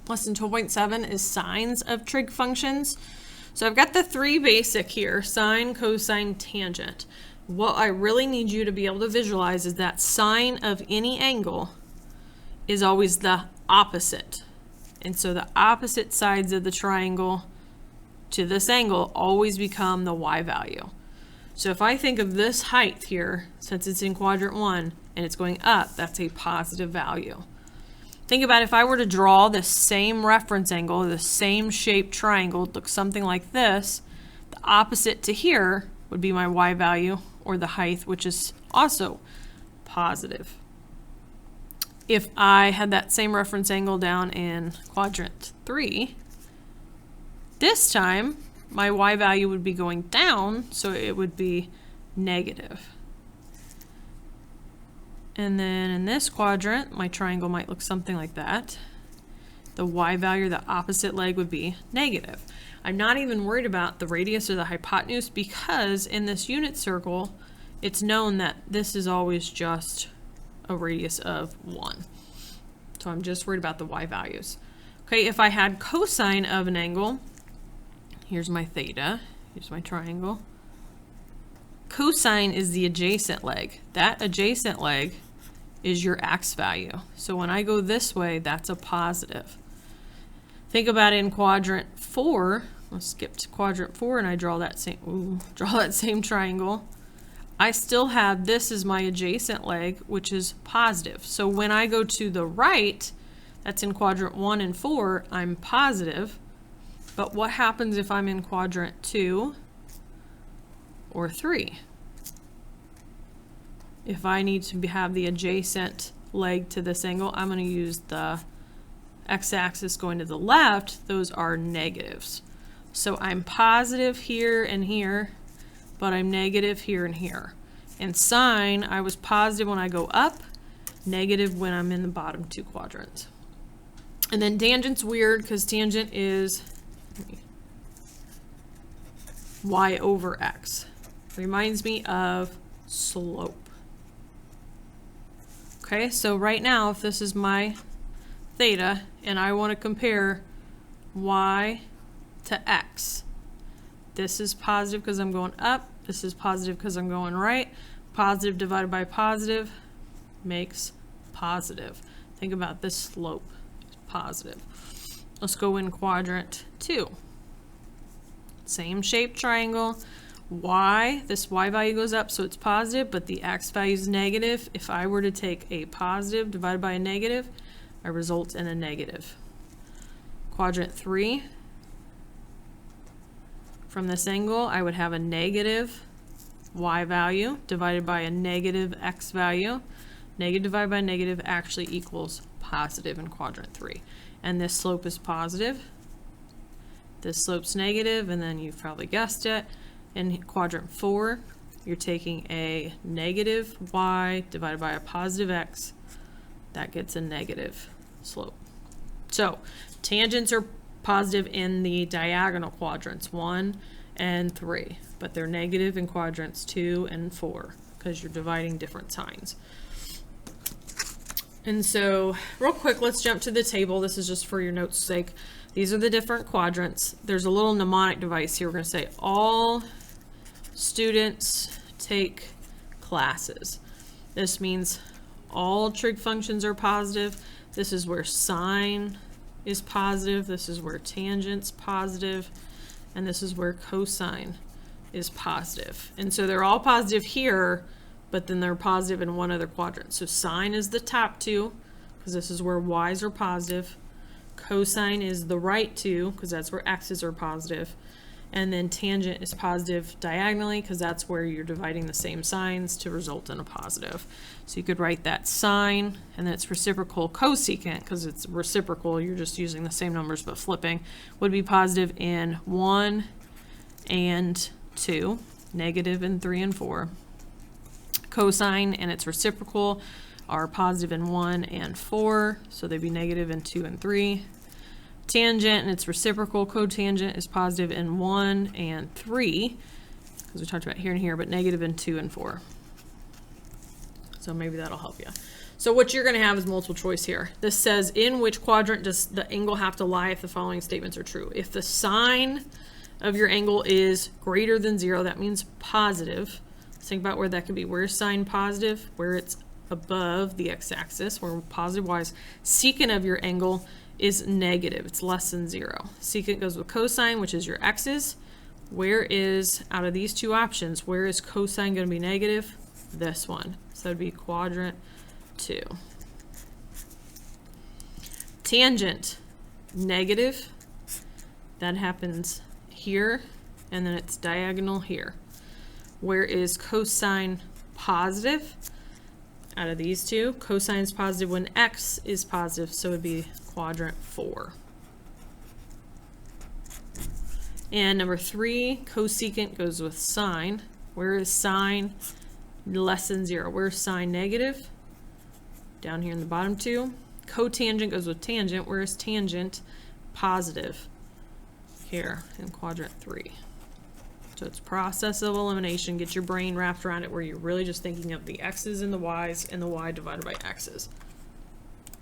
Lesson 12.7 is signs of trig functions. So I've got the three basic here, sine, cosine, tangent. What I really need you to be able to visualize is that sine of any angle is always the opposite. And so the opposite sides of the triangle to this angle always become the y value. So if I think of this height here, since it's in quadrant 1 and it's going up, that's a positive value. Think about if I were to draw the same reference angle, the same shaped triangle, it looks something like this, the opposite to here would be my y value, or the height, which is also positive. If I had that same reference angle down in quadrant 3, this time my y value would be going down, so it would be negative. And then in this quadrant, my triangle might look something like that. The y value, the opposite leg, would be negative. I'm not even worried about the radius or the hypotenuse because in this unit circle, it's known that this is always just a radius of 1. So I'm just worried about the y values. Okay, if I had cosine of an angle, here's my theta, here's my triangle. Cosine is the adjacent leg. That adjacent leg is your x value. So when I go this way, that's a positive. Think about it in quadrant 4. Let's skip to quadrant 4 and I draw that same triangle. I still have this as my adjacent leg, which is positive. So when I go to the right, that's in quadrant 1 and 4, I'm positive. But what happens if I'm in quadrant 2 or 3? If I need to have the adjacent leg to this angle, I'm going to use the x-axis going to the left. Those are negatives. So I'm positive here and here, but I'm negative here and here. And sine, I was positive when I go up, negative when I'm in the bottom two quadrants. And then tangent's weird because tangent is y over x. Reminds me of slope. Okay, so right now, if this is my theta, and I want to compare y to x, this is positive because I'm going up, this is positive because I'm going right. Positive divided by positive makes positive. Think about this slope, it's positive. Let's go in quadrant 2. Same shaped triangle. Y, this y value goes up, so it's positive, but the x value is negative. If I were to take a positive divided by a negative, I result in a negative. Quadrant 3, from this angle, I would have a negative y value divided by a negative x value. Negative divided by negative actually equals positive in quadrant 3. And this slope is positive. This slope's negative, and then you've probably guessed it. In quadrant 4, you're taking a negative y divided by a positive x. That gets a negative slope. So tangents are positive in the diagonal quadrants 1 and 3, but they're negative in quadrants 2 and 4 because you're dividing different signs. And so real quick, let's jump to the table. This is just for your notes' sake. These are the different quadrants. There's a little mnemonic device here. We're going to say all students take classes. This means all trig functions are positive. This is where sine is positive. This is where tangent's positive. And this is where cosine is positive. And so they're all positive here, but then they're positive in one other quadrant. So sine is the top two, because this is where y's are positive. Cosine is the right two, because that's where x's are positive. And then tangent is positive diagonally, because that's where you're dividing the same signs to result in a positive. So you could write that sine, and then it's reciprocal cosecant, because it's reciprocal, you're just using the same numbers but flipping, would be positive in 1 and 2, negative in 3 and 4. Cosine and its reciprocal are positive in 1 and 4, so they'd be negative in 2 and 3. Tangent and its reciprocal, cotangent, is positive in 1 and 3, because we talked about here and here, but negative in 2 and 4. So maybe that'll help you. So what you're going to have is multiple choice here. This says, in which quadrant does the angle have to lie if the following statements are true? If the sine of your angle is greater than 0, that means positive. Let's think about where that could be. Where's sine positive? Where it's above the x-axis, where positive y is. Secant of your angle is negative. It's less than 0. Secant goes with cosine, which is your x's. Where is, out of these two options, where is cosine going to be negative? This one. So that would be quadrant 2. Tangent, negative. That happens here, and then it's diagonal here. Where is cosine positive? Out of these two, cosine is positive when x is positive, so it would be quadrant 4. And number 3, cosecant goes with sine. Where is sine less than 0? Where is sine negative? Down here in the bottom 2. Cotangent goes with tangent. Where is tangent positive? Here in quadrant 3. So it's process of elimination. Get your brain wrapped around it where you're really just thinking of the x's and the y's and the y divided by x's.